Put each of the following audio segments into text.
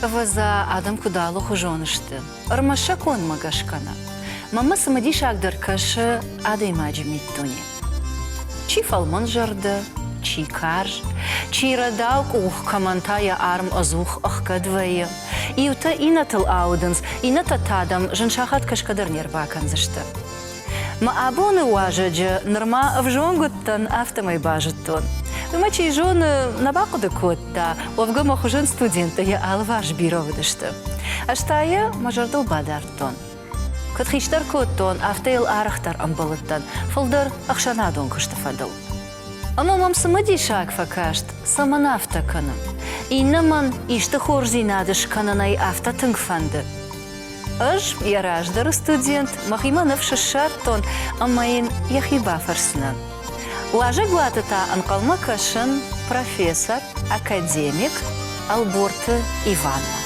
وزا آدم کدالو خوشونشته. ارمشه کن مگش کنه. ماما سمدیش اقدر کش آدم ماجمی دنیا. چی فلمون جرده؟ چی کارج؟ چی رداوک اوه کامنتای آرم ازوخ اخکدویه. ایوتا اینا تل آودنس اینا تادم جنشاخت کش کدر نیرباکن زشته. ما آبون واجد نرما افجون قطن افتمای باجتون. ما چی جون نباقد کوتا وفقا خوشن ستودنت یا آلوارج بیرو بدشته. اشتایا مجردو بادرتون. کد خیشتر کوتون افتیل آرختر امبلتن فلدر اخشانادون کشتفادل. اما مام سمدی شاک فکاشت سمن افتا کنم. اینمان ایشت خورزی نادش کننای افتا تنگفنده. اش یراج در استودنت مخیما نفش شرطون اما این یخی بافرسنن. واجه گواتتا انقلما کشن профессор, академик Алборта Иванна.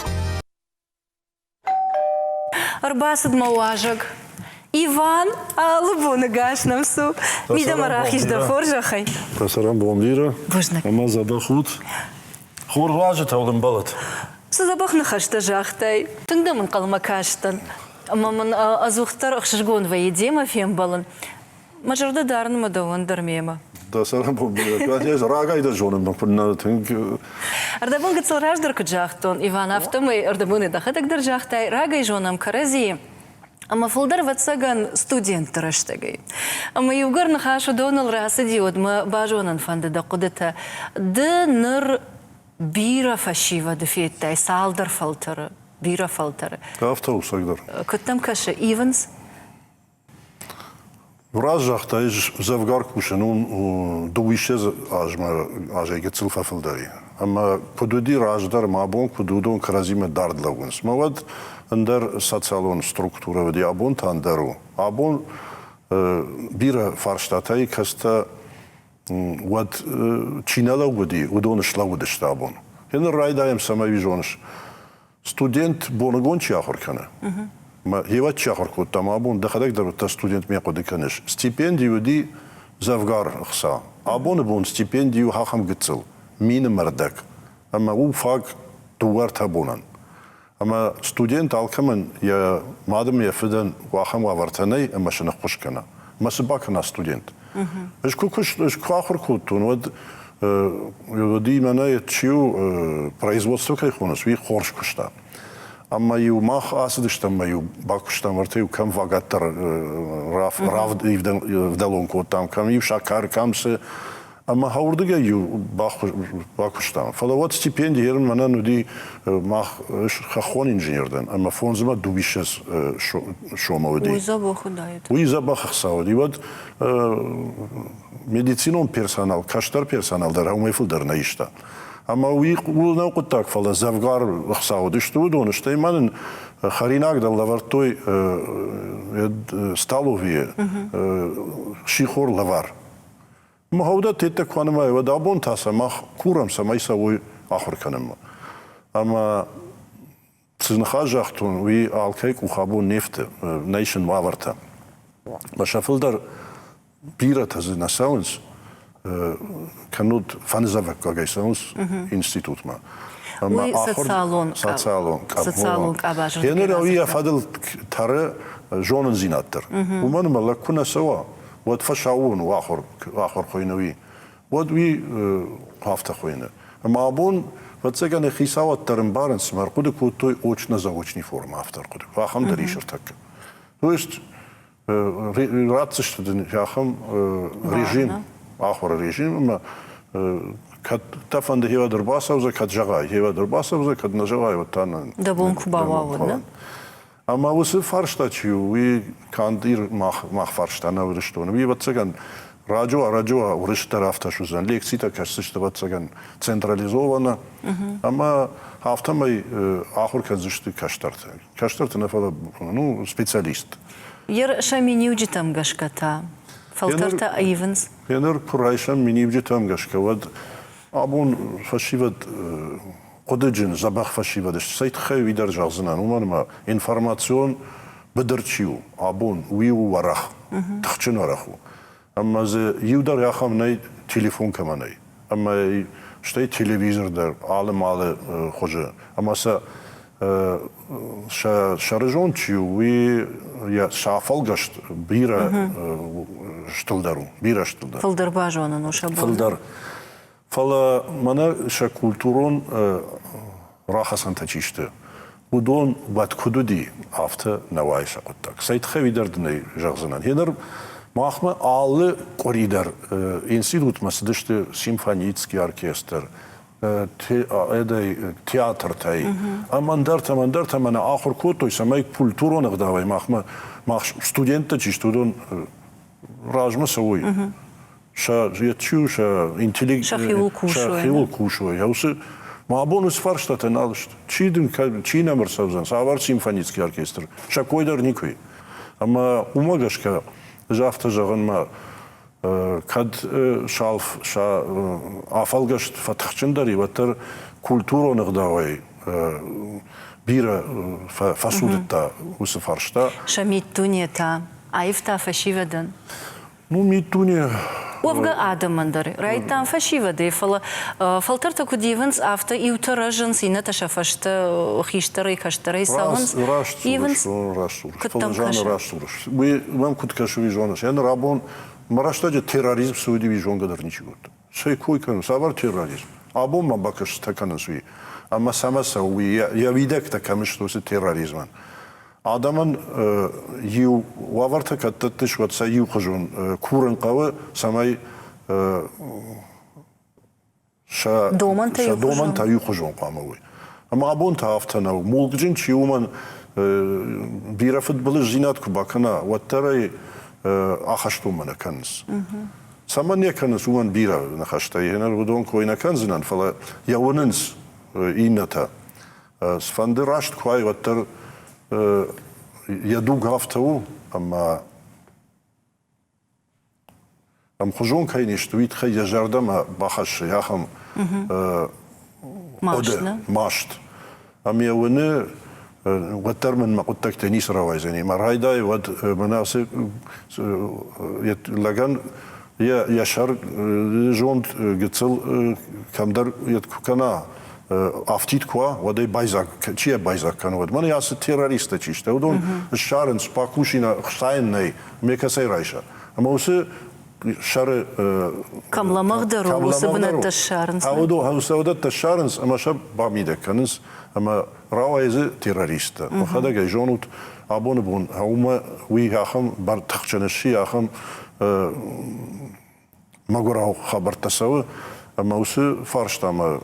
Арбасад маважак. Иван, албуны гашнам су. Мида марахиш да форжахай. Пасарам бомдира. Божнак. Ама забахут. Хор важа таудым балат. Сазабах нахашта жахтай. Тыңда мын қалма каштан. Ама мын азухтар ақшышгон ваедема фем балын. Мажарда дарныма даван дармема. Да сарам бомдира. Я рагайда жонам напрна тынг. Ардабун гыцыл раждар кыджахтон. Иван автомы ардабуны дахатак даржахтай. Рагай жонам карази. Ама фулдар ватсаган студент раштагай. Ама югар нахашу донал расадиод ма бажонан фанды да кудета. Да ныр бира фашива дефеттай салдар фалтары. Бира фалтары. Автобус сагдар. Кыттам каша Иванс. Враз жахтай завгар кушанун дуишез ажайге цилфа филдари. Ама подуди раждар мабон подудон каразиме дард лагунс. Мавад اندر ساتسالون سترکتوره و دی آبون تاندارو. آبون بیره فرشتایی کسته ود چینالا ودی ودونش لاودش آبون. هن رای دایم سمایی جونش. استودنت بونگون چی آخر کنه. ما هیوت چی آخر کود تام آبون دخلک در تا استودنت میقدی کنش. استیپندیو دی زفگار خسا. آبون بون استیپندیو هاخم گتسل. مین مردک. اما او فاق دوار تابونن. اما ستودنت алкаман я мадам я фиден вахам вартанай اما شنه خوش کنه ما سباکنا ستودنت اش کوکش اش کاخر کوتون ود یودی منای چیو производство کای خونس وی خورش کشتا اما یو ماخ اسدشتم یو باکشتم ورته کم واگاتر راف вдалон котам کم یو شاکار کمس اما هوردگه یو باکشتم فلوات стипендия ерم منن ودی ماخ خون انجینیردن اما فونزما دویشس شوما ودی ویزا با خدایت ویزا با خساودی ود медицинон персонал каштар персонал در همه فل در نیشتا اما وی قول نو قطاک فلا زفگار خساودی شتو دونشته من خریناک دل لورتوی столовые شیخور لور مهودا تیت کنم و دابون تاسه ما کورم سمای سوی آخر کنم اما تنخواهشتون وی آلکیک و خابون نفت نیشن ماورتا باشفل در بیرت از نساونس کنود فنزاوک کاغیساونس انستیتوت ما وی ساتسالون کاباجر یعنی روی افادل تره جونن زیناتر و من ملک کنه سوا ود فشاون و آخر خوینوی ود وی هفته خوینه اما آبون ود سگن خیساوت ترم بارنس مرقود کوتوی اوچ نزاوچنی فرم افتر قد و آخم دریشر تک تویست راتش دن یاخم رژیم آخر رژیم اما کد تفنده هیوا در باسوزه کد جگای هیوا در باسوزه کد نجگای و تان دبون کوباوا نه اما واسه فرشتاچیو وی کاندیر ماخ فرشتانه ورشتون وی واتسگن راجوا ورشت رافته شدن لیکسیتا کشتشت واتسگن centralizovana اما هفته می آخر کنزشتی کشترت نفر نو специалист یر شمی نیوجی تام گشکتا فلترتا ایونز ینر پرایشم می نیوجی تام گشکا ود آبون فشیود قدجن زباخ فشیودش سایت خیلی در جازنان اومن ما انفرماسیون بدرچیو آبون ویو ورخ تخچن ورخو اما ز یو در یاخم نی تلفن کمانی اما شتی تلویزیون در عالم خوجه اما سا شارجون چیوی یا شافل گشت بیره شتلدارو بیره شتلدار فلدر باجونا نوشا بون فلدر فلا منا شکولتورون راح سنت چیشته ودون وقت کدودی هفته نوایش قطعک سعید خوی دردنی جغزنان هنر ماخمه آل کوریدر انستیتوت مسدشت سیمفونیتسکی ارکستر تئاتر تای اما درت من آخر کوتوی سمای کولتورون اقداوی ماخمه استودنت چیشتودون راجمه سوی یتیو اینتلیگ شخیل کوشوی هوسه ما بونus farştatın alıştı. Çiğ nemir savzan. Savar simfonitski orkestr. Şakoydar nikoy. Ama umagaşka jafta jağınma kad şalf şa afalgaşt fatahçındari vatar kulturo nıgdavay bira fasudetta usı farşta. Şamit tuniyeta. Ayıfta faşivadın. Ну митуне Овга адамандары. Райтан фашивады. Фалтарта кудивенс авто и утараженс и наташа фашта хиштары каштары савенс. Ивенс. Мы вам куткашу вижонас. Я на рабон марашта терроризм суди вижон гадар ничего. Сей койкан савар терроризм. Абон мабакаш таканан суи. Ама самаса уи я видек такамиш что се терроризман. Адаман ю ваварта каттатыш ватса ю хожун курен кавы самай доман та ю хожун камавы. Ама абон та афтана мулгжин чиуман бира футболы жинат кубакана ваттарай ахаштумана канс. Сама не канс уман бира нахаштай. Хенер вудон койна канзинан фала яуненс ината. Сфандерашт квай ваттар يدوق هفتو أما خجون كاين يشتويت خي جردما بخش ياخم ماشت أم يونه وتر من ما قلت تنيس روايزني مرهايدا ود مناسب لجن يا شر جون قتل كمدر يتكنا افتید کوا و دی بایزاک چیه بایزاک کنود من یاس تروریست چیشته ودون شارن سپاکوشینا خشتاین نی میکسی رایشه اما اوسه شر کاملامغ درو اوسه بنت شارنس اوسه ودت شارنس اما شب بامیده کنس اما راویز تروریسته و خدا گی جونوت آبون بون هوما وی آخم بر تخچنشی آخم مگراو خبر تسوه اما اوسه فرشت اما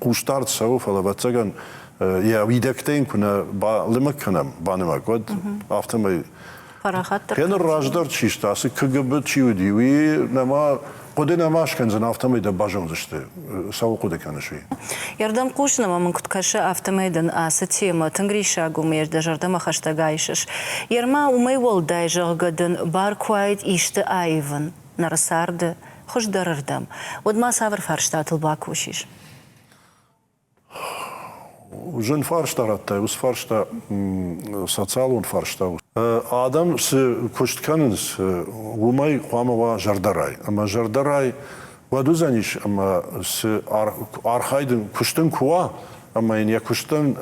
قوشتارت سو فلا بتسجن يا ويدكتين كنا لما كنا بانما قد أفتما فراغات كان الراجدار تشيشتا سك كجبت شيودي وي نما قدنا ماش كان زن أفتما يدا باجون زشته سو قد كان شيء يردم قوشنا ما من كنت كشة أفتما يدن ستيما تنغريشا قومير دجردم خشتا غايشش يرما ومي والداي جاغدن باركوايد إشت آيفن نرسارد خوش درردم ودما سافر فرشتات الباكوشيش Жен фарштаратта, ус фаршта социалун фаршта. Адам с куштканс умай қамава жардарай. Ама жардарай вадузаниш, ама с архайден куштен куа, ама ин я куштен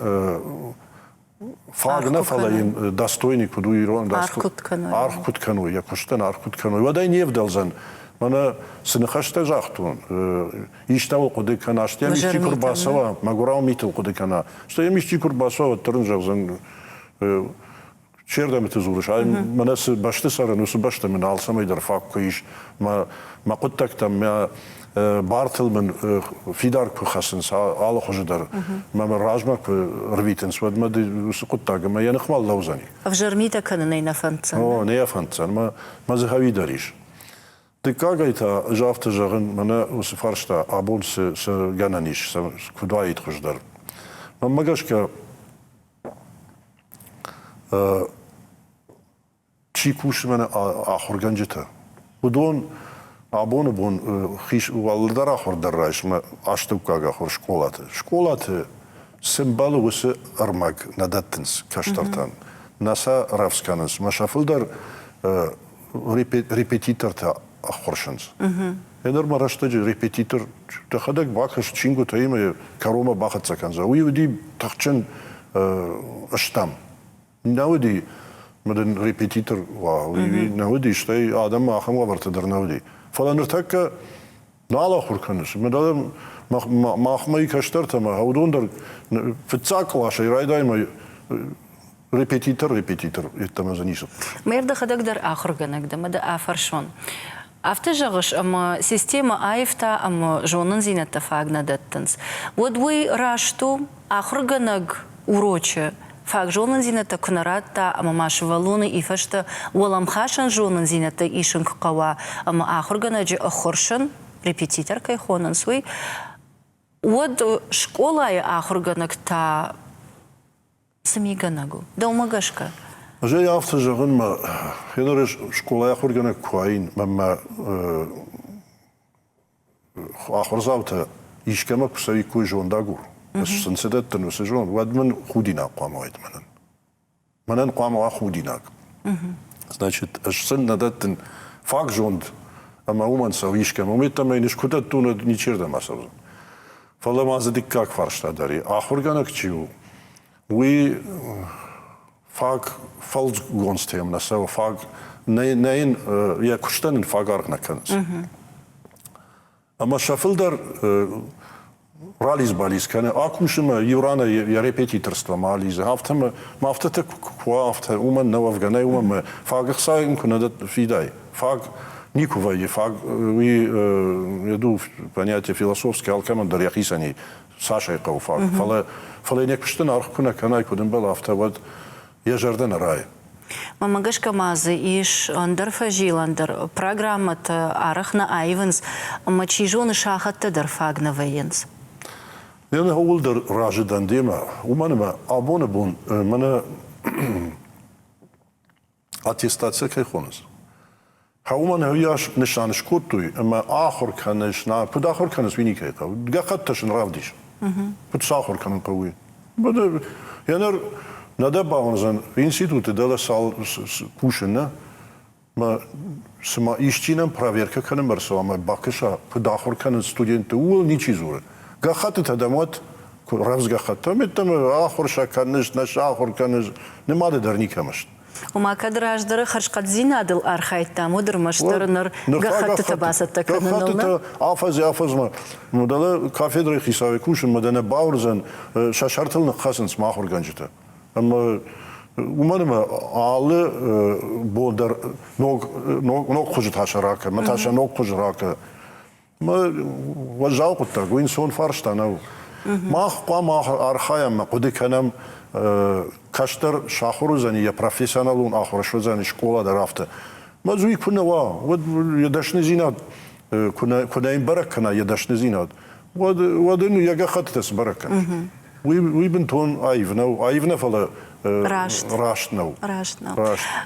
фагна фалаин достойный куду ирон архуткану, я куштен архуткану. Вадай не вдалзан. Мана сынхашта жахтун. Иштау кудыкана, что я мишти курбасова, магурау митил кудыкана. Что я мишти курбасова, трын жахзан. Чердам это зурыш. А мана с башты саран, ус башты мен алсам айдар фак куиш. Ма куттак там я бартыл мен фидар кухасынс, алы хожидар. Мама ражмак рвитенс, вад мады ус куттага, ма я нахмал лаузани. А в жармита кана не нафанцан? О, не афанцан, ма захави дариш. Дикагайта жафта жагын мана усы фаршта абон се гананиш се кудвайт хождар. Мам магашка чикуш мана ахурганжета. Удон абон бон хиш валдар ахурдар райш ма аштукага хор школаты. Школаты символы усы армаг надаттынс каштартан. Наса равсканыс машафылдар репетиторта ахоршанс. Эдер марашта репетитор тахадак бахаш чингу таима карома бахатса канза. Уйуди тахчен اشتم نودي مدن ريبيتيتر واوي نودي شتي آدم ما خم وبرت در نودي فلا نرتك نالا خوركنش مدام ما خمي كشترت ما هودون در في التساقل شيء راي دايما ريبيتيتر يتمزنيش Мерда хадагдar ахурганагда, мада афаршон. Автожагыш, ама система айфта, ама жонын зинатта фагнадаттынс. Вот вы рашту ахурганаг уроче, фаг жонын зинатта кунаратта, ама машы валуны ифашта, уаламхашан жонын зинатта ишын кукава, ама ахурганаджи ахуршын, репетитор кайхонын свой. Вот школа ахурганаг та самиганагу. Да умагашка. Жай автожагын ма хенереш школа ахурганаг куаин, мама ахурзавта ишкема кусави куй жондагу. Сенседеттен усе жон, вадмен худина куамоид манан. Манан куамоа худинаг. Значит, аш сен надаттен фак жонд, ама уманса ишкема. Умиттама иниш кутат туна ничерда масавзан. Фала мазадик как фарштадари. Ахурганаг чиу. We fag falls gonstem na so fag nein ja kusten fag argnakans. Ama şafıldar raliz baliz kana akuşma Yurana ya repetitorstva maliz hafta hafta kwa hafta uman no afganay uman fag xayn kuna da fiday. Fag Никова и фаг, я думаю, понятие философское, алкамандар яхисани, Саша и Кауфаг. Фала некуштен архкуна канай куден был автовод, я жарден рай. Мамагашка мазы иш андер фажил андер программата арахна айвенс, мачи жоны шахатта дар фагна вейенс. Я на улдер ражидан дема, у мене абоне бун, мене аттестация кайхонес. هاومن هویاش نشانش کردوی اما آخر کنش نه پد آخر کنش وینی که قو دقت تشن رافدیش پد ساخر کنن قوی بده یعنی نده باونزن інституты دل سال پوشن نه ما سما işçinin проверка کنن برسو اما باکشا پد آخر کنن студент اول نیچی زوره قخت تدامات رفز قخت تمیتم آخر شکنش نش آخر کنش نماده در نیکمشت وما كدراج در خرج قد زيناد الأرخيت تامو در مشتر نر قخت تباسط تكنن آفز ما مدل کافدر خیساوی کوشن مدن باورزن ششرتل نخاسنس ما خورگانجته اما umarım ağlı bu der nok kujut haşaraka mataşa nok kujuraka ma vajau kutta guin son farştana ma qama arxaya ma qudi kanam kaştar şahuruzani ya profesyonalun ahurşuzani şkolada rafta ma zui kuna va yadaşni zinat kuna imbarak kana yadaşni zinat wadinu yaga khattes barakan we been ton ayvna fala Раштнау.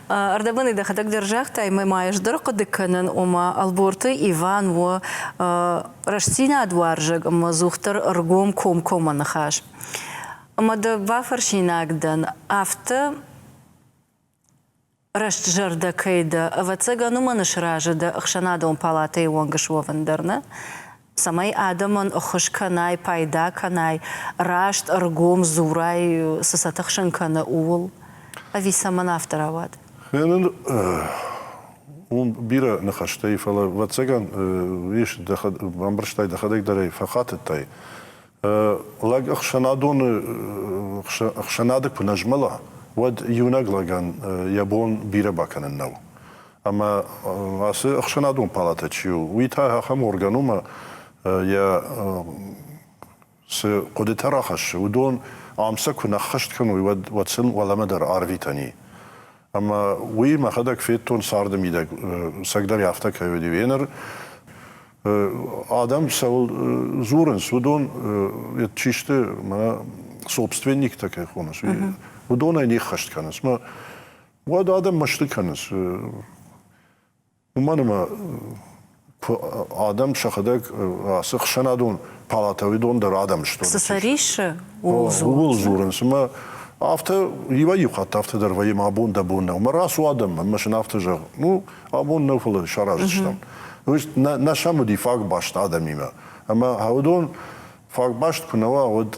Ардабаны да хатак держахта, и мы маешь дорого деканен ума Алборты Иван во раштина адваржаг мазухтар аргом кома нахаш. Мада вафаршинагдан авто раштжарда кейда авацага нуманаш ражда ахшанадон палата и вонгашвовандарна. Самай адаман охош канай, пайда канай, рашт, аргом, зурай, сасатахшан кана уул. А ви саман авторавад? Он бира нахаштай, фала вацеган, виш, амбрштай дахадек дарей, фахатетай. Лаг ахшанадек пунажмала, вад юнаг лаган ябон бира баканен нау. Ама асе ахшанадун палатачиу, уитай хахам органума, я с قدرترخش ودون عمسك ونخشت كانوا واتسن ولا مدر عرفيتني أما وي ما خدك فيتون صارد ميدك سقدر يفتك يودي وينر آدم سول زورنس ودون يتشيشت ما собственник такой хонос ودون أي خشت كانس ما واد آدم مشتي كانس وما آدم شخدك سخ شنادون پالاتوی دون در آدم شد. سسریش اول زورنس ما after یوایی خط after در وی ما بون دبون نه. مرا سو آدم ماشین after جا. نو آبون نفل شرازشتم. ویش نشامدی فاق باشت آدمی ما. اما هودون فاق باشت کنوا ود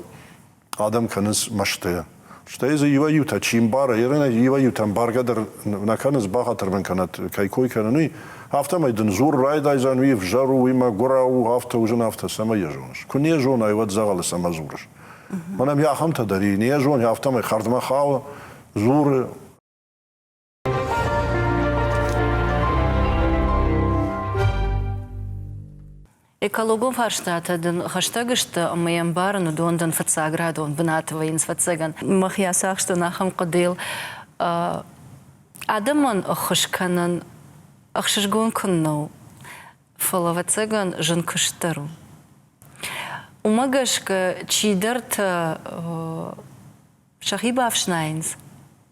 آدم کنس مشته. شتایز یوایی تا چیم باره یرنه یوایی تا بارگادر نکنز باخاتر من کنات کایکوی کننی هفته میدن زور رای دایزن وی فجارو وی ما گراو هفته وجن هفته سما یجونش کنی جون ایواد زغال سما زورش منم یا هم تدری نی جون هفته می خردم خاو زور Экологом фарштатадын хаштагышты амаям барыны дондан фацаградон бынатывайын фацаган. Махья сахшты нахам қадил. Адаман ахышканан ахшышгон кыннау. Фалавацаган жын кыштару. Умагашка чидарта шахиба афшнайнс.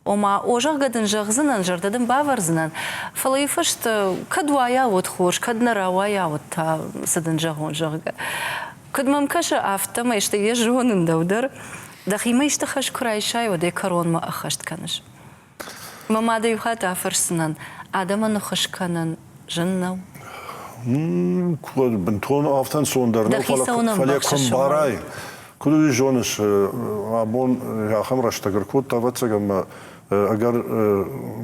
Ома ожах гадын жағзынан, жардадын баварзынан. Фалайфышты кадуая вот хош, каднаравая вот та садын жағон жағға. Кадмам каша автама ешті ежонын даудар. Дахима ешті хаш курайшай воде коронма ахашт каныш. Мамада юхат афарсынан, адаманы хашканын жыннау. Бентон афтан сондарна фалякон барай. Куду жоныш абон яхам раштагар код тавацагам агар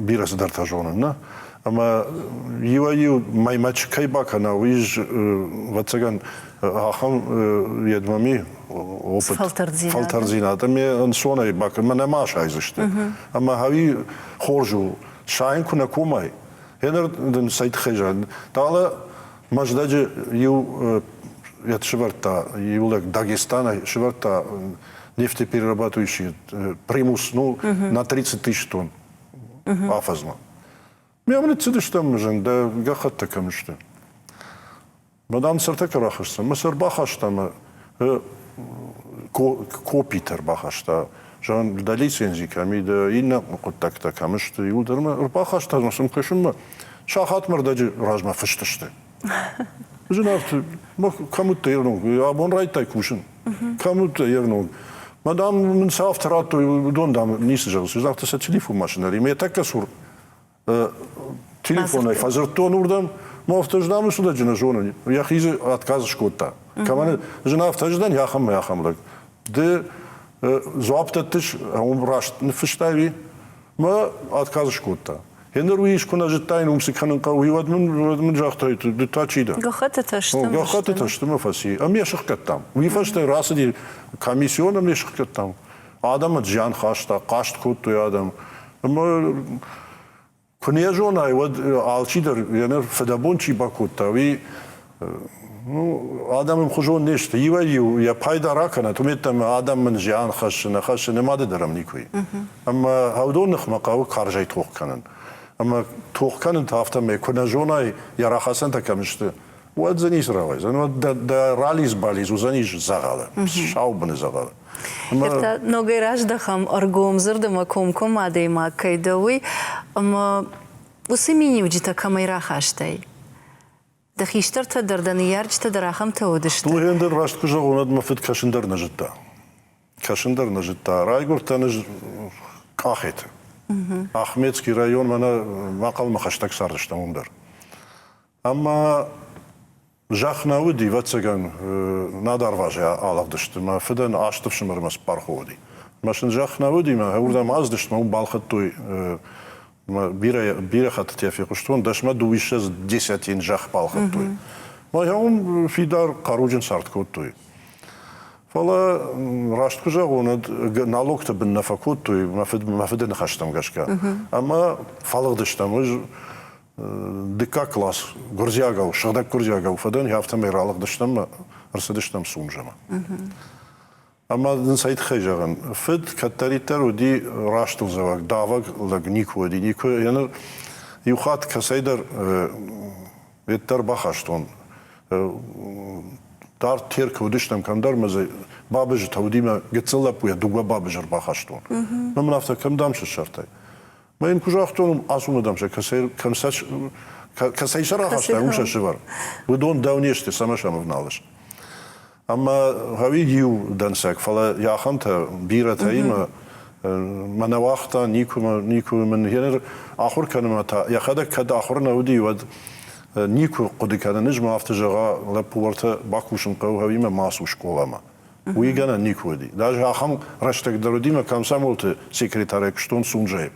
бирас дартажонна. Ама юаю маймач кайбакана виж вацаган ахам едмами опыт фалтарзина. Там я сонай бак мана маша изышты. Ама хави хоржу шайн куна кумай. Хенер ден сайт хежан. Тала маждаджи ю это шварта, юлек Дагестана, шварта нефтеперерабатывающий примус, ну, на 30 тысяч тонн. Афазма. Я мне цедиш там жен, да гахат такам что. Мадам сартака рахашта, масар бахашта, копитер бахашта. Жан дали сензиками, да инна так такам что юлдерма бахашта, но сам кашума. Шахат мардажи разма фыштышты. Жинавты, кому-то ернуг, абон райтай кушин, кому-то ернуг. Мадам, мен сафтарату дондам нисы жагыс, жинавты са телефон машинари, ме така сур телефонай фазертон урдам, мофта ждам суда жина жонани, я хизи отказа шкота. Каманы жинавты ждан яхам. Де зуаптатыш, он рашт фыштави, ма отказа шкота. Хенер уиш куна житайн умсиканын кауивад мен жахтайты детачида. Гахаты таштым. Гахаты таштым фаси. А мне шахкаттам. Уифаштай расади комиссионом мне шахкаттам. Адамат жан хашта, кашт кутту адам. Куне жона айвад алчидер янер федабончи бакутта. Ви адамым хужон нешта. Иваю я пайда ракана. Туметтам адам мен жан хашна немаде дарам никой. Ама хаудонных макау каржай тохканын. Ама тухканын тафта ме кунажонай ярахасан такамышты. Вот за нис равай. За да рализ бализ узаниш загала. Шаубны загала. Это много раз дахам аргом зырдыма комком адайма кайдауи. Ама усимини уджита камайра хаштай. Дахиштарта дарданы ярчта дарахам таудышты. Ну хендер раштку жагонад мафит кашындар нажитта. Кашындар нажитта. Райгуртаныш кахет. Ахметский район мана мақал махаштак сардыштам умдар. Ама жахнауи дивацаган надарважи алагдышты. Ма фидан аштывшымыр мас парходи. Машин жахнауи дима урдам аздыштма у балхаттой бире хатты яфиқуштун дашма дуишез 10 жах балхаттой. Ма яун фидар қаруджин сардкоттой. Фала раштку жагонад налогта бин нафакотту мафиден хаштам гашка. Ама фалагдыштам дика класс гурзягау, шагдак гурзягау фадан яфтам иралагдыштам арсадыштам сумжама. Ама дин сайт хежаган фид каттаритар уди рашту завак давак лагнику уди нику янер юхат касайдар еттар бахаштон. Дар терк удиштам кандар маза бабыжы таудима гецеллап уя дугва бабыжыр бахаштон. Мамын афта камдамшы шартай. Майын кужахтоным асумадамшы касайша рахаштай умшашы бар. Выдон даунеште самашамов налыш. Ама хави ю дансак фала яханта бира таима манавахта нику мен хенер ахур канамата яхада када ахур науди вад Нику қуды кәді нежма автыжаға ләпуарта бакушын қау хавима масу школама. Уигана никоди. Даже ахам раштек дарудима комсомолты секретарек штон сунжай.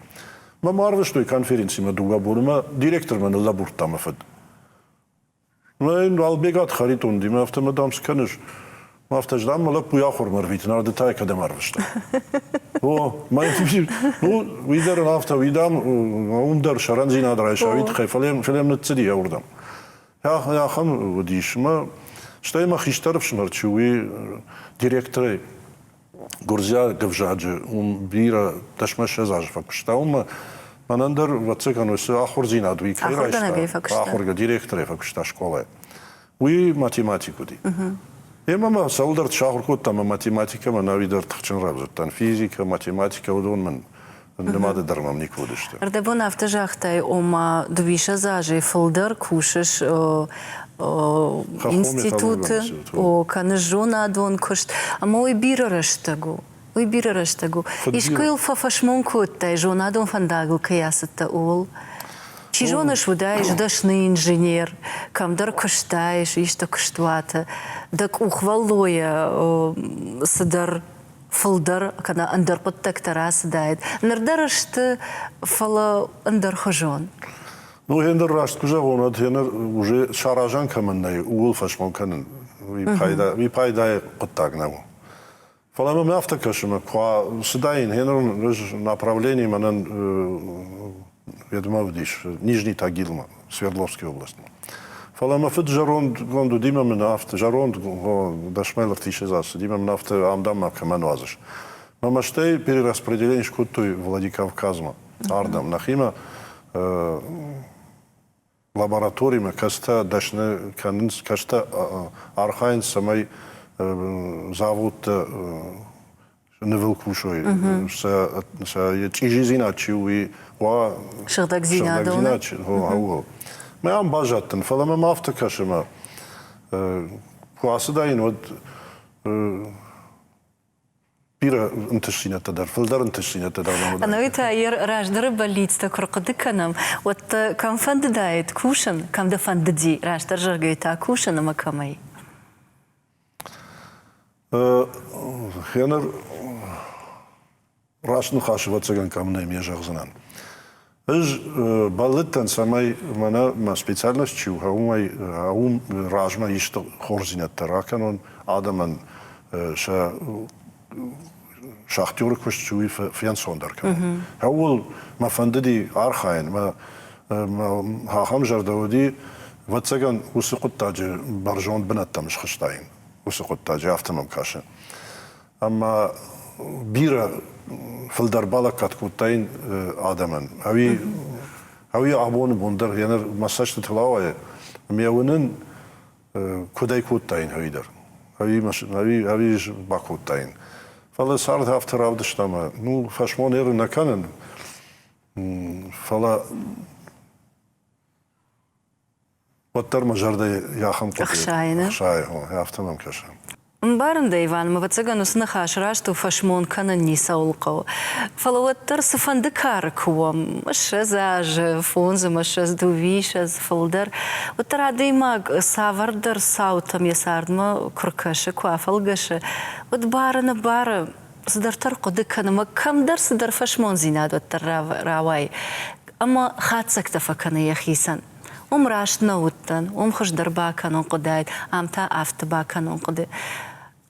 Ма марвештой конференции ма дугабурима директор ма лабурт тамафад. Ма ин албегат харитон дима автомадамс каныш. Ма автаждам мала пуяхор марвит нар детай када марвешта. О, ма ну видер авто видам умдар шаранзина драйшавит хайфалем филем нцди яурдам. Я хам водиш ма что я махиштаров шмарчуи директоры Гурзя гавжаджи бира ташмаша заж факшта манандер вацеканус ахурзина дуи ахурга директоры факшта школы уи математику ди мама салдар шахуркот там математика манавидар тхченрабзтан физика математика удон ман немаде дармам никудиште Ардебон автожахтай ома двиша зажи фолдер кушаш институт о канжона дон кошт ама ой бирарштагу ишкил фафашмон коттай жона дон фандагу каясатта ол чижонаш вудаиш дашный инженер камдар коштаиш ишта коштвата дак ухвалоя садар фолдер кана андер подтектора сдает нардарашты фала андер хожон. Ну, хендер раст куза вонад хендер уже шаражан каменный угол фашмон канен. Ви пайда подтагнау. Фалама нафта кашма ква сдаин хендер направление манан я думаю вдиш Нижний Тагил, Свердловской области. Фалама фит жарон гонду дима нафта жарон дашмелер тишезас дима нафта амдам каменуазаш. Мамаштей перераспределение шкутой Владикавказма. Ардам нахима лабораториями каста дашны канинс каста архайн самай завод невелкушой са чижизина чуи ва шагдагзина дона хо мам бажаттын фалама мафта кашыма куасыдайын вот бира интешина тадар филдар интешина тадар Анавита айер раждары больница крокоды канам вот кам фанддает кушан кам да фандди раждар жаргайта кушан макамай хенер рашну хашвацаган камне межагзнан Иж баллеттан самай мана специальность чу хаумай хаум ражма ишто хорзинат тараканон адаман ша шахтёр кушчуи фянсондар кан. Хаул ма фандди архайн ма хахам жардауди вацаган усуқуттаҗи баржон бинаттам шхштайн. Усуқуттаҗи автомам каша. Амма бира филдар бала каткуттайн адаман. Ави абон бундар янер массаж тлавая. Миявунин кудай куттайн хавидар. Ави бакуттайн. Фала сард хафтар авдыштама. Ну, фашмон эры наканен. Фала ваттар мажарда яхам куты. Ахшайна. Ахшай, яфтамам каша. Барында Иван, мы вацагану снахаш рашту фашмон канан не саулкау. Фалаваттар сафанды каркуам. Маша заже, фонза, маша сдувиша, фалдар. Вот рады маг савардар саутам ясардма куркаша, куафалгаша. Вот бара бара сдартар куды канама камдар сдар фашмон зинад ваттар равай. Ама хатсакта факана яхисан. Рашт науттан, хождар баканон кудайт, амта афта баканон куды.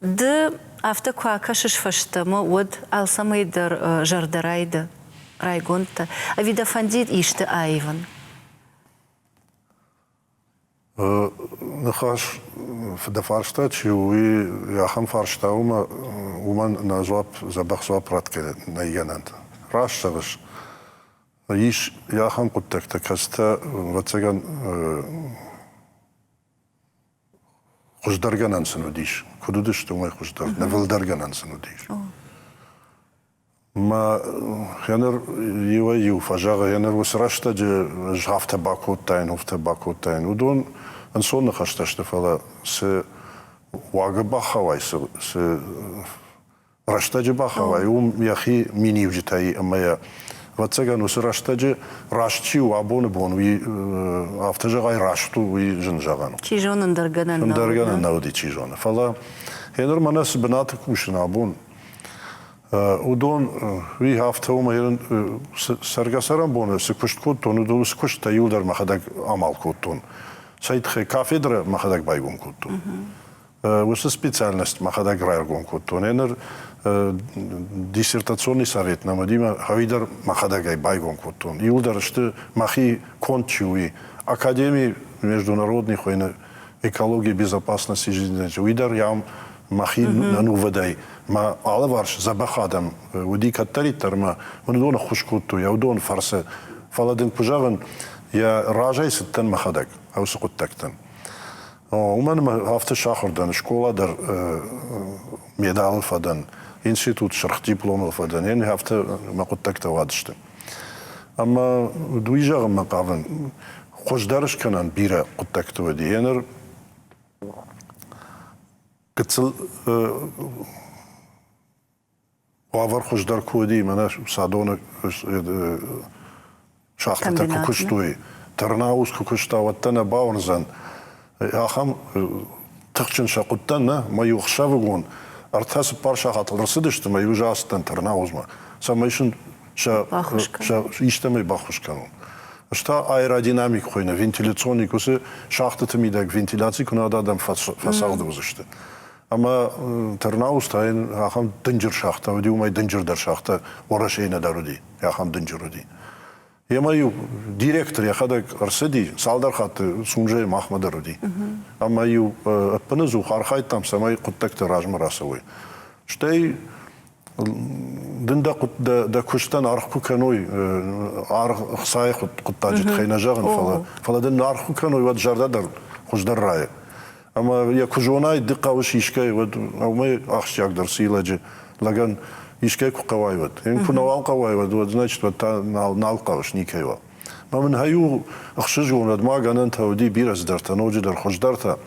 Д авто куака шишфаштама вот алсамайдар жардарайда райгонта а вида фандит иште айван Нахаш в фарштат уи яхам фарштаума уман назвап забахсвап раткеле найганант рашсаваш иш яхам куттакта каста вацаган хуждарган ансыну дейш. Кудудыш что мой хуждар, навылдарган ансыну дейш. Ма хенер юа ю фажага хенер вусрашта же жафта бакоттайн, хуфта бакоттайн. Удон ансон нахашта штефала се вага бахавай, се рашта же бахавай. Яхи мини вжитай амая вацаган усрашта же рашчиу абон бон ви автожагай рашту ви жынжаган. Чижонын дарганан дарганан науди чижона. Фала Հեներ մանաս բնատը կուշնաբուն, Udon vi hafta olmayan sergasaran bonu sıkışt kuttun, udon sıkışt da yıldır mahadak amal kuttun. Sayt kafedra mahadak baygun kuttun. Усы специальность махадаг райгон куттун. Энер диссертационный совет намадима хавидар махадагай байгон куттун. Юлдар что махи кончуи академии международных войн экологии безопасности жизни. Уидар ям махи нану водай. Ма алаварш забахадам уди каттаритар ма ундон хушкутту я удон фарса фаладин пужаган я ражайс тан махадаг аусукуттактан. Уман hafta şahırdan, şkoladır medal falan, institut şark diplomu falan, yani hafta makuttakta vadıştı. Ama duyacağım makavın, hoşdarış kanan bira kuttakta vadi, yani kıtsıl avar hoşdar kuvadi, mana sadonu şahta kukuştuy, Tırnağız kukuşta vattana bağırızan, Ахам тахчин шакуттан ма юхшавгун артас парша хатылрсыдышты ма южастан тарнаузма самайшын ша иштемей бахушкан Шта аэродинамик хойна вентиляционный кусы шахты тмидак вентиляции кунададам фасалды узышты Ама тарнауз тайн ахам дынжыр шахта вди умай дынжырдар шахта орашейна даруди ахам дынжыруди Ямаю директор я хадак арсади салдар хаты сунжей махмадаруди. Амаю отпанызу хархайт там самай куттакта ражмарасовой. Штей дында да куштан арху каной арх сай куттаджит хайнажаган фала дын арху каной вад жардадар хуждар рая. Ама я кужонай дыкавыш ишкай вад амай ахшягдар силаджи лаган Ишкай кукавайват. Ин кунавал кавайват, вот значит вот та налкавш никайва. Мамин хаю ахшижун адмаганан тауди бирас дарта, ноджи дар хождарта.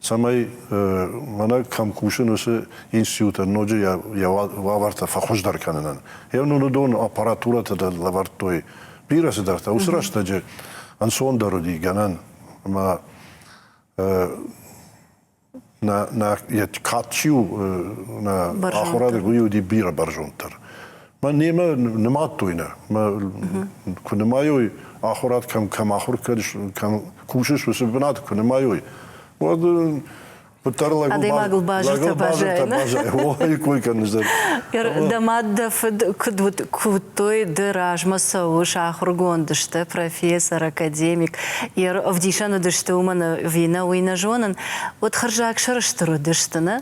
Самай мана камкушин усе института ноджи я ваварта фахождар кананан. Евну нудон аппаратурата да лавартой бирас дарта. Усрашта же ансон даруди ганан. Ма на катчу на ахорад гуюди бира баржонтар. Ма нема туйна. Ма кунемайой ахорад кам ахор кадиш кам кушиш весе бнат кунемайой. Вот путарлаг Адемагл бажата бажайна. Ой кой канзар. Дамадда кутой дыражма сауш ахургондышты профессор академик ир вдишану дышты умана вина уйна жонан вот харжак шарыштыру дыштына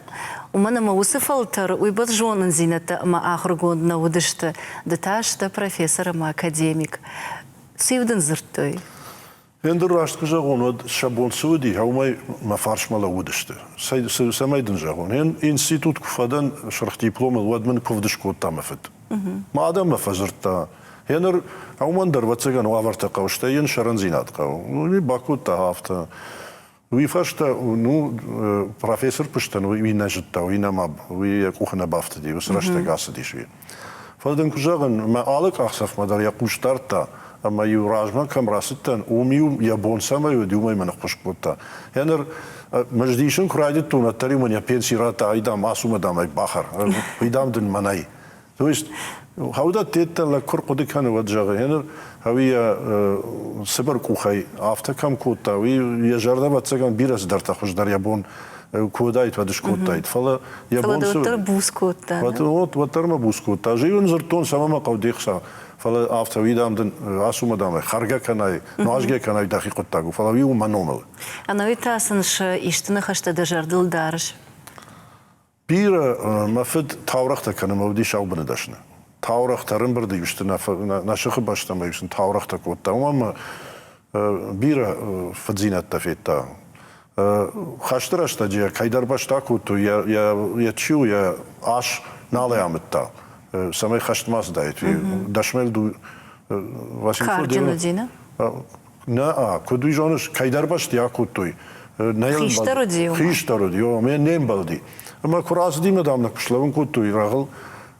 умана маусыфалтар уйбат жонан зината ма ахургондна удышты дыташты профессор ма академик сивдын зырттой Ендер рашты жагон вот шабон суди хаумай мафаршмала удышты. Самайдын жагон. Ен институт куфадан шарх дипломы вадман кувдышко тамафет. Маадам мафазырта. Ендер хаумандар вацаган ваварта кавшта ен шаранзинат кав. Ну не бакута хафта. Уифашта ну профессор пуштан уи нажитта уи намаб уи кухна бафта ди усрашта гасы дишви. Фадан кужаган ма алык ахсаф мадар я куштарта. Ама юражма камрасыттан умию ябон самаю думай манах пушкота. Янер маждишин курайдит туна тари мания пенсирата айдам асума дамай бахар. Айдам дын манай. То есть хауда теттан ла куркуды каны ваджага. Янер хави сыбар кухай афта кам кота. Я жарда ватсаган бирас дарта хуждар ябон кудайт вадышкотайт. Фала ябон су. Фала бускота. Вот ватарма бускота. Живен зартон самама кавдихса. Фала афта видамдын асума дамай харга канай, ножге канай дахиқоттагу. Фала виу маномал. Анавитасынш иштыны хашта дажардыл дарыш. Бира мафид таврахта канам авди шаубаны дашна. Таврахтарын бірді юшты нашықы баштама юшын таврахта котта. Умама бира фадзинатта фетта. Хаштырашта же кайдар башта котту я чу я аш налаямытта. Самай хаштмас дайт. Дашмел ду Кардину дина? На, кудуй жоныш кайдар башты я коттуй. Хиштару дию. Хиштару дию. Мен нем балди. Ама кураз диме дамнак пушлавын коттуй рағыл.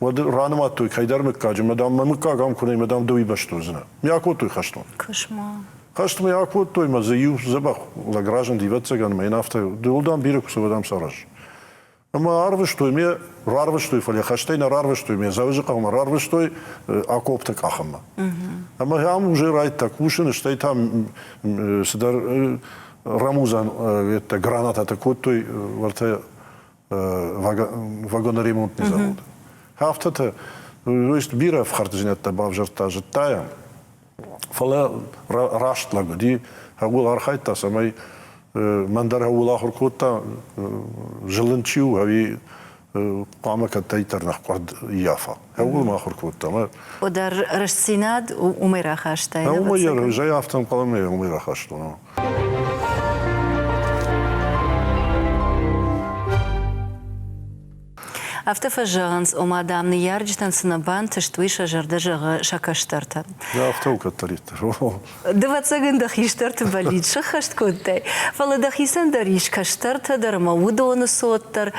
Вад ранам аттуй кайдар меккажы. Мадам меккагам кунай мадам дуй баштузына. Я коттуй хаштман. Кошмар. Хаштма я коттуй мазы ю забах лагражан диватсаган мен афта. Дулдам бирек сувадам сараж. Ama arvıştoy me rarvıştoy falan haştayna rarvıştoy me zavıcı kalma rarvıştoy akopta kahma. Ama hem уже райт так ушин что там сдар рамузан это граната такой варта вагоноремонтный завод. Хафтата то есть бира в хартжинетта бавжарта життая. Фала раштлаго ди хагул архайта самай мандар хагул ахыр котта жылынчу ави قامك التيتر نحقد يافا أول ما آخر كنت ما ودر رشسيناد وميرا خاشتاين أو مير جاي أفتن قلمي وميرا خاشتنا أفتفجانس ومادام نيارجتن سنبان تشتويش جردجة شكشترتا لا أفتو كتريت دواتساقن دخيشترت باليد شخشت كنتي فلا دخيسن دريش كشترتا درما ودون صوتر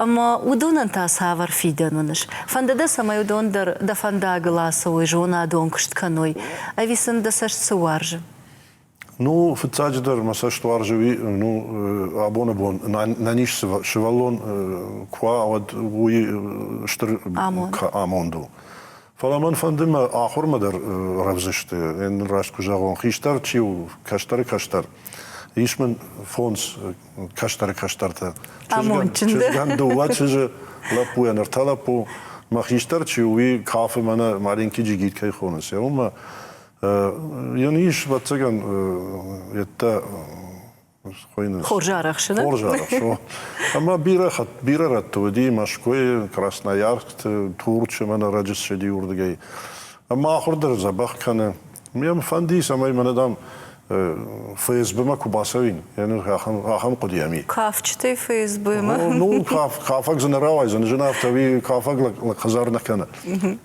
أما ودون انتا ساور فيدنونش فاندا سما يدون در دفندا غلاسا ويجونا دون كشت كانوي أويسن دساشت سوارج Ну, в цаджидер масаж туаржеви, ну, абона бон, на ниш шевалон, ква вот уи штр амонду. Фаламан фандима ахур мадар равзиште, эн раш кужагон хиштар чиу каштар. Ишмен фонс каштарта. Амончинде. Чизганду ва чиже лапу янар талапу махиштар чиу уи кафе мана маленький джигит кай хонас. Я ума Yani iş batsagan yetta Хоржарах шина. Хоржарах шо. Ama bira rattı di Moskva, Krasnoyarsk, Turçu mana racıs şedi urdigay. Ama ahırdır zabah kanı. Miyam fandi samay manadam FSB-ма Кубасовин. Yani ахам qudiyami. Kafçıtay FSB-ма. Ну, кафак занеравай, занежена автови кафак лахазарна кана.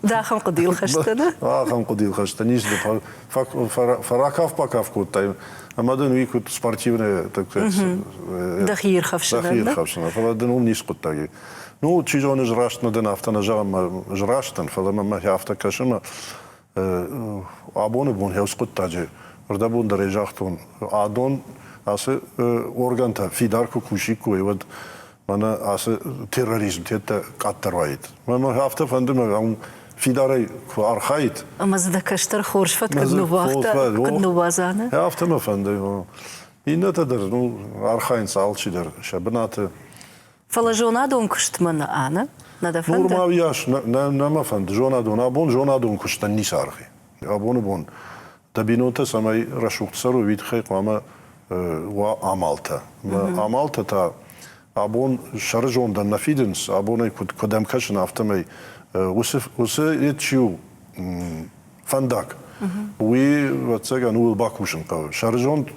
Да, хам qudil khashtana. Ахам qudil khashtana. Низде фаракав пакав куттай. Амадан ви кут спортивная, так сказать. Дахир хавшина. Дахир хавшина. Фаладан нис куттаги. Ну, чижон жраштна ден автана жагам жраштан, фалама ма хафта кашма абоны бун хевс куттаджи. Orada bu derece adon ası organta fidarku kuşiku evet bana ası terörizm tette kattarvaydı. Ama hafta fandım fidaray arhayt. Ama zda kaştar хоршфат kadnu vaqta kadnu bazana. Hafta mı fandım? İnne tadır nu arhayın salçıdır şabnatı. Fala jonadon kuştmana ana. Nada fanda. Normal yaş nama fandı jonadon kuştan nisarhi. Abonu bon. Табинота самай рашуктсару витхай қама ва амалта. Амалта та абон шаржондан нафиденс абонай кодам кашн автомай усе етчу фандак. Уи ватсаган ул бакушн қав. Шаржон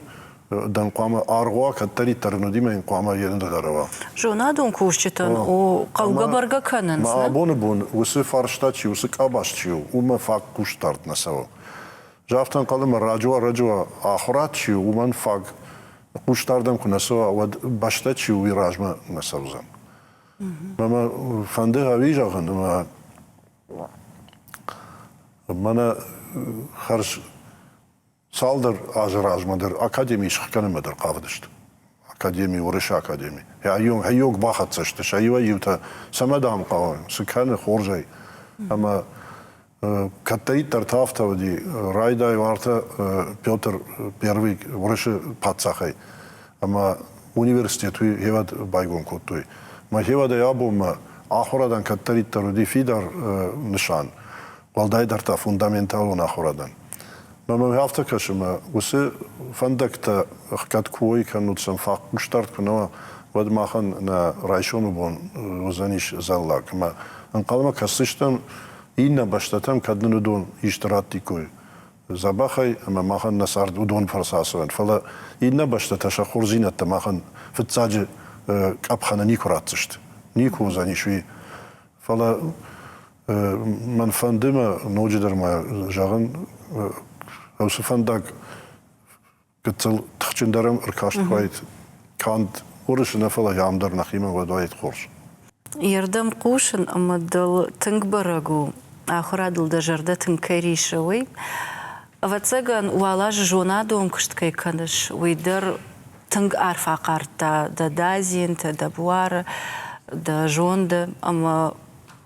дан қама аргуа каттари тарнудима ин қама еринда дарава. Жонадон кушчитан о қауга барга кананс. Ма абоны бун усе фарштачи усе кабашчи ума фак куштарт насаво. Жафтан қалым раджуа ахрат чи уман фаг куштардам кунасо авад башта чи уи ражма насавзан. Мама фанде хави жаган мана харш салдар аз ражмадыр академия шхканымадыр қавдышты. Академия урыша академия. Хайог бахатсашты шайва юта самадам қаван сыканы хоржай. Ама Катаит тартафтавди райдай варта Петр Первый врышы патсахай. Ама университету хевад байгон коттуй. Ма хевада ябума ахорадан каттарит таруди фидар нишан. Валдай дарта фундаменталун ахорадан. Мама хафта кашма усе фандакта хкат куой канутсан фак куштарт кунава вад махан на райшону бон узаниш заллак. Ма анқалма касыштан Инна баштатам кадну дон иштратикой. Забахай ама махан насард удон фарсасван. Фала инна баштата шахурзинат махан фцаджи капхана никуратсышт. Нику занишви. Фала ман фандима ноджидер ма жаган аусы фандак гцел тхчиндарам ркаштвайт канд урышна фала ямдар нахима вадвайт хорш. Ярдам кушин ама дал тынг барагу. Ахурадыл да жарда тынкайри шауй. Вацаган уалаж жонадон кышткай каныш. Уйдар тынг арфа карта да дазин, да буара. da jonde, ama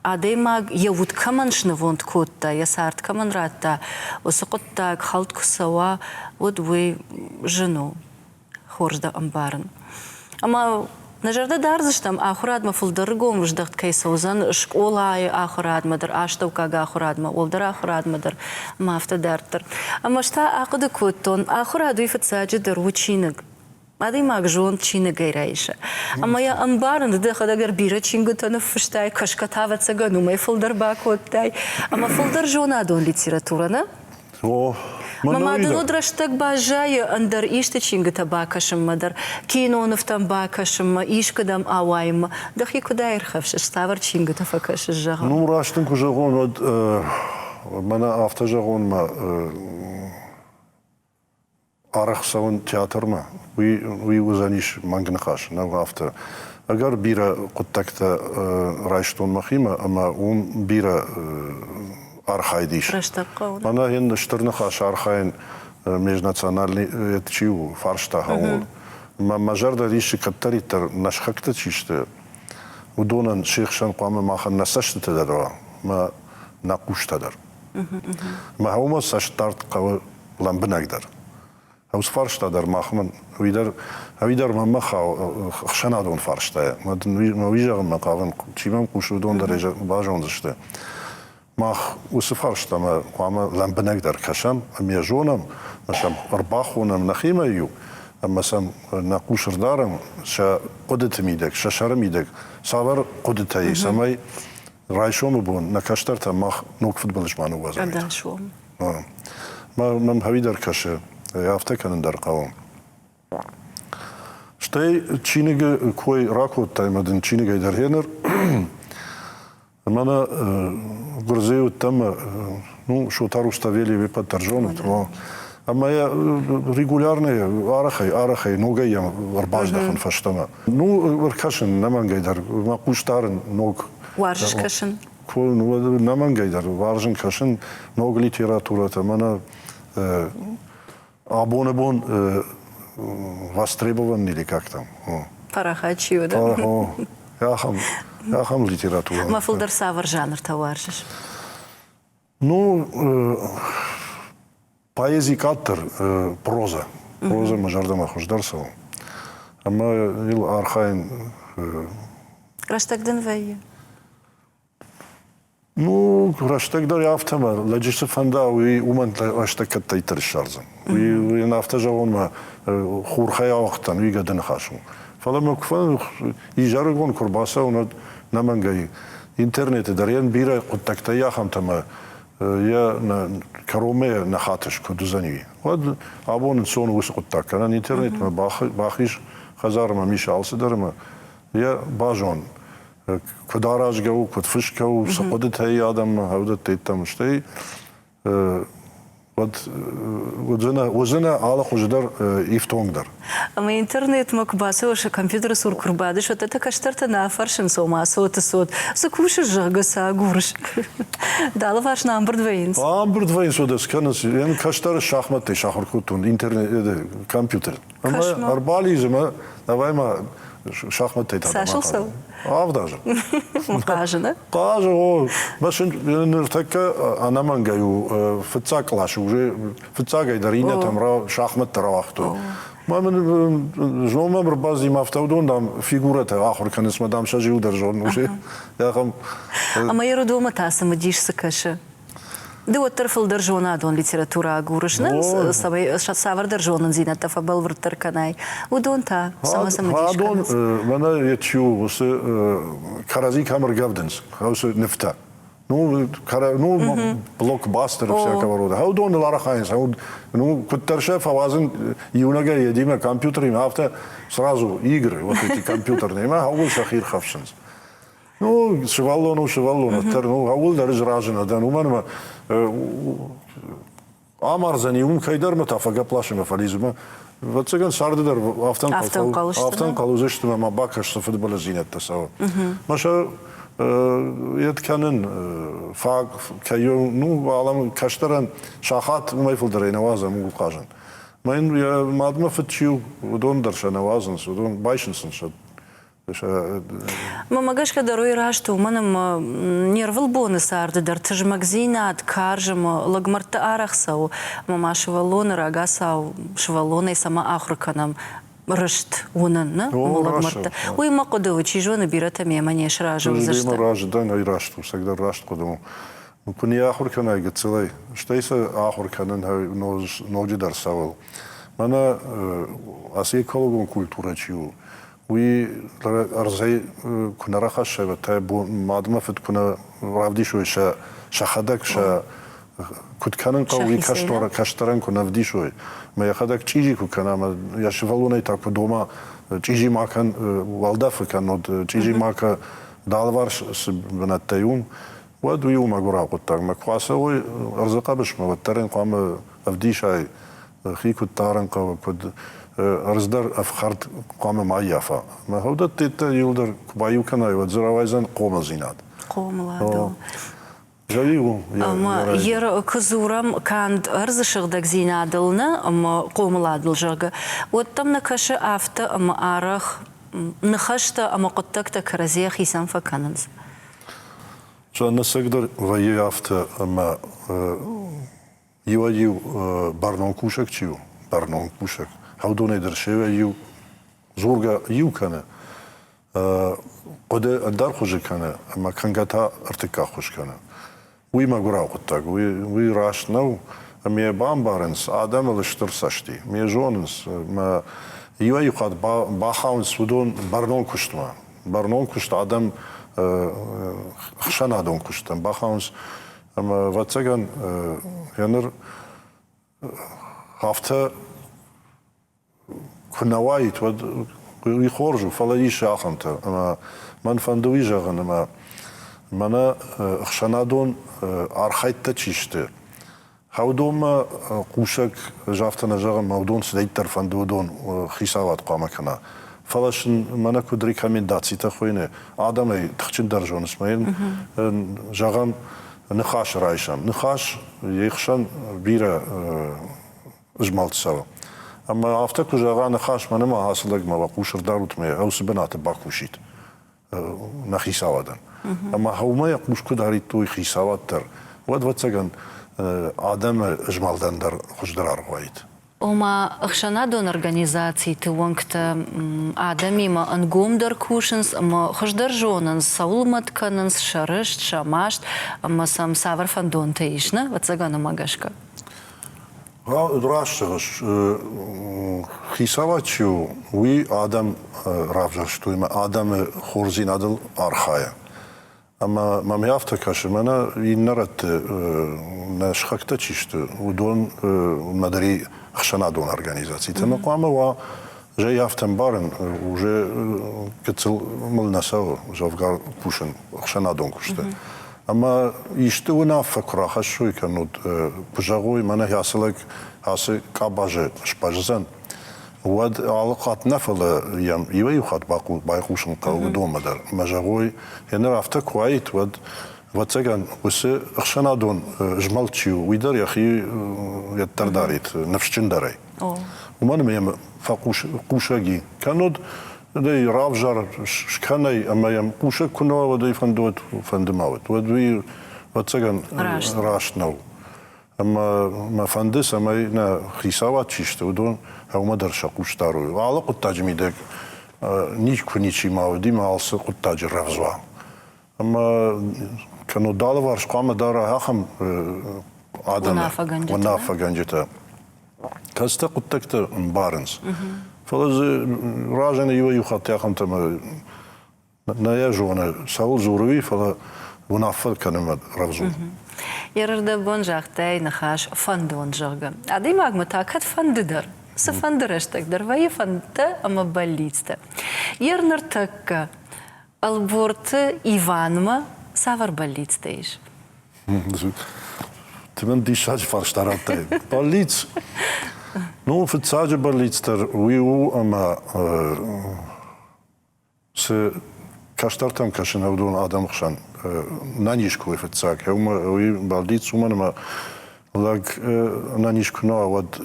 ademag yavut kaman shnavont kotta, yasart kaman ratta, osaqottak halt kusawa, odwe жenu хоржда амбарн. Ama Najarda darzıştam ahuradma fuldargom jdaht kaysozan şkolay ahuradmadır, aştavkaga ahuradma, oldar ahuradmadır, mafta derttir. Ama şta aqdı kutton ahuradu iftsacı der uçinig. Aday magjon çini gayrayşa. Ama ya ambarın da xadagar bira çingıtanı fıştay kaşkatavatsaga numay fuldar bakottay. Ama fuldar jona don literaturana. O Mama dodrashtak bajay andar işte çingıta bakışım mıdır? Kinonuftan bakışım, işkadam avayım. Dahi kudayır xavşış, stavar çingıta fakışış jağa. Ну, раштын кужагон, вот, мана автожагон ма арахсавын театр ма, уи узаниш мангнахаш, на авто. Агар бира куттакта райштон махима, ама ум бира архайдиш. Раштаккауна. Мана хен штырнахаш архайн межнациональный чиу фаршта хаул. Мажарда риши каттаритар нашхакта чиште. Удонан шейхшан қамы махан насашты тедара, ма нақуштадар. Ма хаума саштарт қавы ламбынагдар. Хаус фарштадар махман, видар мама хшанадон фарштая. Ма вижаган мақаван, чимам кушудон дарежа бажон заште. Мах усы фарштама қамы ламбынагдар кашам, амия жонам, машам арбахунам нахима ю. Ama sen nakuşurdarım, şa kudetmidek, şaşarmidek, savar kudetayı, samay rayşomu bun, nakaştar ta mah nok futbolcumanı vazaydı. Da şom. Mam havidar kaşı, yaftekanın dar kavam. Штей чиниге кой ракот таймадын чиниге дархенер, мана гурзею там, ну шотару ставели випад таржонут, Ama ya regularne arachay nogayam arbajdahan fashtama. Nu arkashin naman gaydar, ma kushtarın nog. Varjış kaşın. Naman gaydar, varjın kaşın nog literaturata. Mana abonebon востребован или как там. Парахачио, да? Яхам литература. Ma fuldar savar жанр ta varjış. Nu, Поэзии каттер, проза. Проза мажардама хождарсал. Ама ил архайн... Раштагдын вайы. Ну, раштагдар яфтама. Ладжишты фанда уи уман раштагкат тайтар шарзан. Уи нафта жавон ма хурхая вақтан уи гадын хашун. Фалама куфан ижарыгон курбаса унад намангай. Интернеты дарьян бира куттакта яхамтама. Я на кароме на хатыш кудузани. Вот абон сон высокотак. На интернет мы бахиш хазарма миша алсидарма. Я бажон. Кудараж гау, кудфышкау, сакодит хай адам, хавдат тейтам штей. Вот зена ала хуждар ифтонгдар. Ama internet makbası oşa kompüter sur kurbadı şu tata kaştarta na farşın soma sot sot. Sakuşu jagasa gurş. Dalı vaş number 2. Number 2 soda skanas. Yani kaştar şahmat şahırkutun internet kompüter. Ama arbalizma davayma şahmat teyta. Saşılsa. Avdaj. Mukajına. Qajı o. Başın nırtakka anaman gayu fıtsaklaş уже fıtsagay darina tamra şahmat tarawaqtu. Мамын жомам рбази мафтавдон дам фигурата ахыр каныс мадам шажил держон уже. Яхам. Ama yarı doğma tasımı diş sıkışı. De o tarafı держона дон литература гурышны, savar держонын зинатта фабал врттар канай. Удон та сама самодишка. Адон мана ячу усы карази камер гавденс. Усы нефта. Ну блокбастер всякого рода. Адон ларахайнс. Ну куттершеф авазын юнага едима компьютерим авто сразу игры вот эти компьютерные. Ма аул шахир хавшинс. Ну шевалону, ну аул дарыж ражина да ну манма Амарзани кайдар тафага плашима фализма. Вот цыган сардыдар автан калузыштыма ма бакашты футбола зинетта сава. Маша етканын фаг кайо ну алам каштаран шахат умайфылдар айнаваза мугу кажан. Майн я мадма фытчиу удон дарша навазын, удон байшынсын шад. Мама гашка даруй рашту, манам нервал бонус арды дар тыж магзинат каржам лагмарта арахсау, мама швалон рагасау швалоной сама ахруканам рышт унан, на лагмарта. Ой, макодовы чижона бирата мемане шражу зашта. Раждан ай рашту, всегда рашт кодому. Куни ахрукана ай гцелай. Штайса ахруканан ноги дар савал. Мана аси экологон культура чиу. وی ارزای کنار خش و تا مادم فت کنه رفتی شوی شخدک کد کنن قوی کشترن کنه رفتی شوی ما یخدک چیزی کنه ما یا شوالونه تا کدوما چیزی ما کن والده فکن نود چیزی ما که دالوارش بنتیون و دویو ما گرا قطع ما قاسه وی ارزقا بش ما ترین قام رفتی شای خی کد تارن قو کد ارزدار افخارت قام معیافا ما هو ده تیت یلدر کبایو کنای و زراویزن قوم زیناد قوم لادو جایو اما یر کزورم کاند ارزشگدک زینادلنا اما قوم لادل جاگه و تم نکش آفت اما آرخ نخشت اما قطعت کرزی خیسان فکننز جا نسقدر ویی آفت اما یو برنامه کوشک چیو برنامه کوشک هودونه در شوی یو زورگا یو کنه قد دار خوش کنه اما کنگتا ارتکا خوش کنه وی ما گرا قطع وی راش نو امی بام بارنس آدم لشتر سشتی می جونس ما یو قد با خاونس ودون برنامه کشت ما برنامه کشت آدم خشن آدم کشتم با خاونس اما واتسگن هنر هفته كنوايت ويخرجوا فلا يشاخمت اما من فندوي جاغن اما منا خشنادون ارخيت تشيشت هودوما قوشك جافتنا جاغن مودون سديتر فندودون خيساوات قامكنا فلاش منا كدري كامينداتسي تخوينه ادمي تخچن درجون اسماعيل جاغن نخاش رايشم نخاش يخشن بيرا اجمالت سوا اما افتكر جاغان خاش من ما حاصلك ما بقوشر دارت ما او سبنات باكوشيت نخيساودن اما هو ما يقوش كداري توي خيساوتر ود وتسغن ادم اجمالدن در خوش درار وايت وما اخشنادون организации تونكت آدمی ما انگوم در کوشنس ما خوش در جوننس سولمت کننس شرشت شماشت ما سام ساور فندون تیش نه وتسغن ما گشکا راشتغش خيساواتشو وي آدم رافجشتو ما آدم خورزين عدل أرخايا اما ما ميافتكاش منا ينرت نشخكتا تشيشتو ودون مدري خشنا دون организации تنقوما و جاي يافتن بارن وجا كتل ملنا سوا جافقار بوشن خشنا دون كشتا اما يشتو نافكرا خشوي كانود بجاغوي منا ياسلك هاسي كاباجه شباجزن ود علاقات نفل يم يوخات بايخوشن قو دوم مدر مجاغوي يعني رافتا كويت ود وتسجن وس خشنا دون جملتشيو ويدر يا اخي يترداريت نفشن دري ومن ميم فقوش قوشاجي كانود دي رافجر شكاني اما يم قوشا كنا ودي فندوت فندماوت ودوي وتسجن راشنو اما ما فندس اما نا خيساوات شيشت ودون او ما درش قوش دارو وعلى قطاج ميدك نيش كونيشي ماودي ما الس قطاج رغزوا اما كانوا دالوارش قام دارا هخم ادم ونافا گنجتا كاستا قطكت بارنس فلز راجن يو خط يا خمت نيا جونا ساول زوروي فلا ونافا كان رغزو يرد بونجاختي نخاش فندون جاغا ادي ماغ متاكد فنددر سفندرشتك در وي فند اما болитста يرنرتك البورت ايفانما سافر болитстейш تمن دي شاج فرشتارات болит ну фцаج болитстер ويو اما س كاشترتم كاشن هودون ادم خشان نانيشكو فتصاك هما وي بالديت سومن ما لاك نانيشكو ود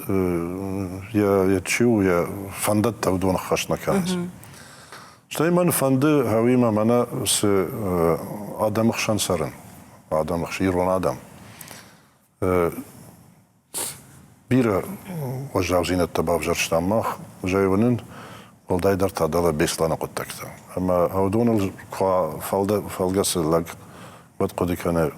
يا تشو يا فندت هودون خشنا كانت شتای من فنده هاوی ما منا س آدم خشن سرن آدم خشیرون آدم بیره وجاوزین التباب جرشتام مخ جایونن ولدای در تعداد بیستان قد تکتا اما هودون القوا فلگس لگ بد قدی کنه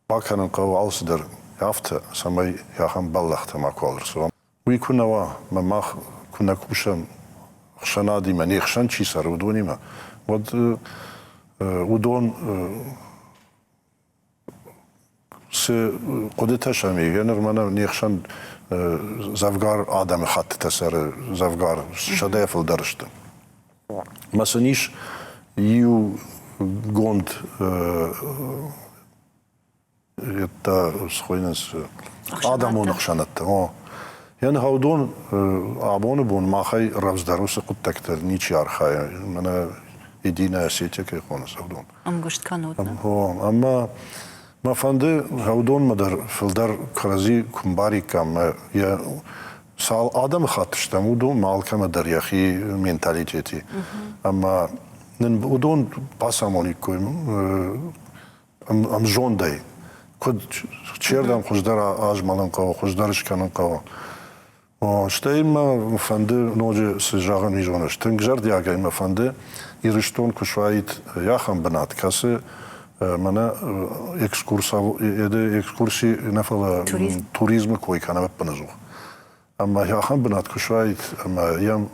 با کنن قوا آلس در یافته سمی یاهم بلخت ما کولر سوام وی کنوا ما كنا كوشن خشنادي مني خشن شي صار ودوني ما ودون س قدرتها شامي يعني رمانا نيخشن زفقار آدم خط تسر زفقار شدايف الدرشت مثلا نيش يو جوند يتا سخوينس آدم ونخشنت يعني هودون عبون بون ما خي رفز دروس قد تكتر نيتش يارخاي منا يدينا سيتي كي خونس هودون قشت كانوتنا هو اما ما فنده هودون مدر فلدر كرازي كمباري كام يا سال آدم خاطشتم ودون مال كم در يخي مينتاليتي اما نن ودون باساموني كوي ام جون داي كود چيردم خوشدار آجمالن قوا خوشدارش کنن قوا شتای ما فنده نوجه سجاغن میجونش تنگجر دیاگه ما فنده ایرشتون کشوایت یاخم بنات کسی منه اکسکورسی نفل توریسم کوی کنه بپنزو اما یاخم بنات کشوایت اما یم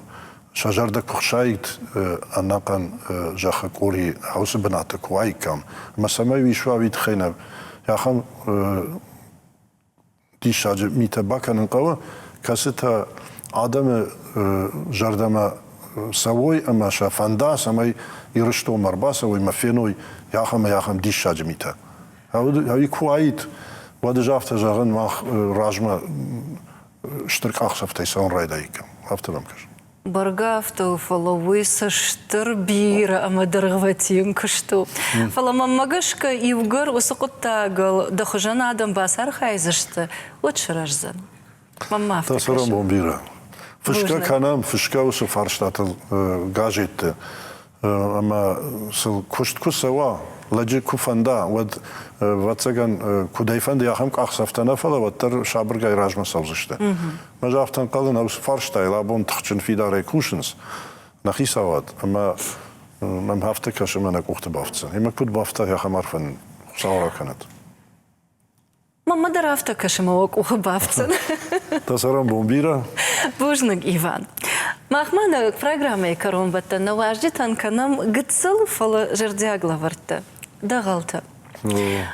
شجر دک خشایت انقن جاخ کوری هوس بنات کوی کم اما سمای ویشوایت خینه یاخم دی شاج میتباکنن قوا كاستا آدم جردما سوي اما شافندا سمي يرشتو مرباسا وي مفينوي ياخم ديش شاجميتا هاوي كوايت واد جافتا جاغن ماخ راجما اشترك اخشفتي سون رايدايكم هافتلم كش برغافتو فلويس штырбира ама дыргватин кышту фалама магашка ивгар усукуттагыл дахужан адам басар хайзышты отшыражзан мама تاسرم بومبيرا فشكا كانام فشكا وسو فارشتاتل غاجيت اما سو كشت كسوا لجي كوفندا ود واتسغان كودايفند ياخم قاخسفتنا فلا وتر شابرغاي راجما سوزشت مجافتن قالن اوس فارشتايلا بون تخچن فيداري كوشنس نخي سواد اما مم هفته كشمنا كوخت بافتن هما كود بافتا ياخم عرفن صورا كانت ماما درافتا кашемок ухабавцен. تاسرم بومبيرا Бужнак Иван. Махмана программа Каромбата на важдитан канам гыцыл фала жердягла варта. Дагалта.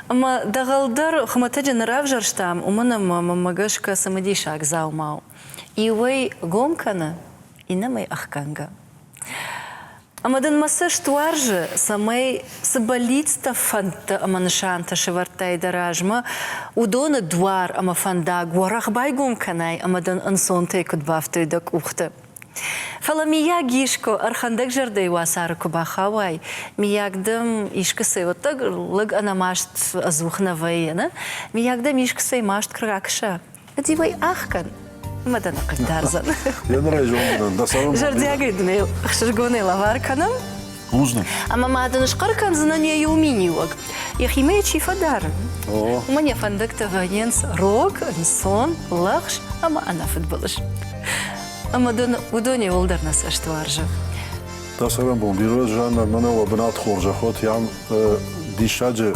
Ама дагалдар хматаджан равжарштам умана мама магашка самадишак заумау. И вей гомкана и намай ахканга. Амадан массаж туаржы самай сабалитста фанта аманшанта шевартай даражма удона дуар ама фанда гуарах байгум канай амадан ансонтай кудбафтай дак ухта. Фала мияг ишко архандак жардей васар кубахавай миягдам ишка севотаг лаг анамашт азухнавайна миягдам ишка сей машт кракша. Адивай ахкан. Мадан акдарзан. Я нравится, да самом. Жардягай дмейл, хширгоны лавар канам. Узно. Ама мадан шкаркан знание юминиуак. Я химея чифадар. О. У меня фандакта ваненс рок, сон, лахш, ама она футболыш. Ама дон удоне волдар нас аштваржа. Да самом бомбиро жана мана вабнат хоржа хот ям дишаджи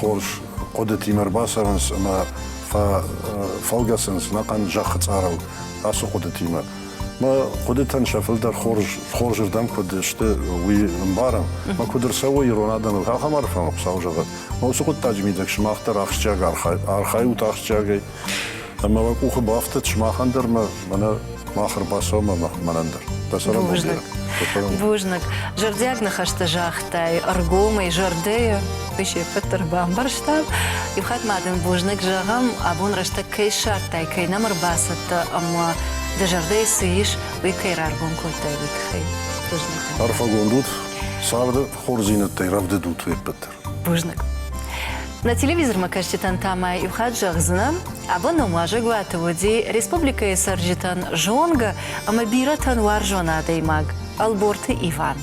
хорж قدتي مرباسرنس ما فالجسنس نقن جاخت عرو أسو قدتي ما قدتن شافل در خورج دم كود شته وي مبارم ما كودر سوي رونادن ها خمر فهم قصاو جغت ما سو قد تجميدك شماختر اخشجاگ ارخاي وتاخشجاگ اما وكو خبافت شماخندر ما انا ماخر باسو ما منندر تسرم Бужнак, жардягна хашта жахтай, аргома и жардея, пише Петр Бамбарштаб, и в хат маден бужнак жагам, абун рашта кей шартай, кей намар басата, ама да жардея сииш, уи кей раргон койтай викхай. Бужнак. Арфа гондут, сарда хорзинаттай равдедут уи Петр. Бужнак. На телевизор мы кажется тантама и в хаджах знам, або на мажа гуата води Республика Сарджитан Жонга, а мы биратан варжона даймаг. Alborty Iwan.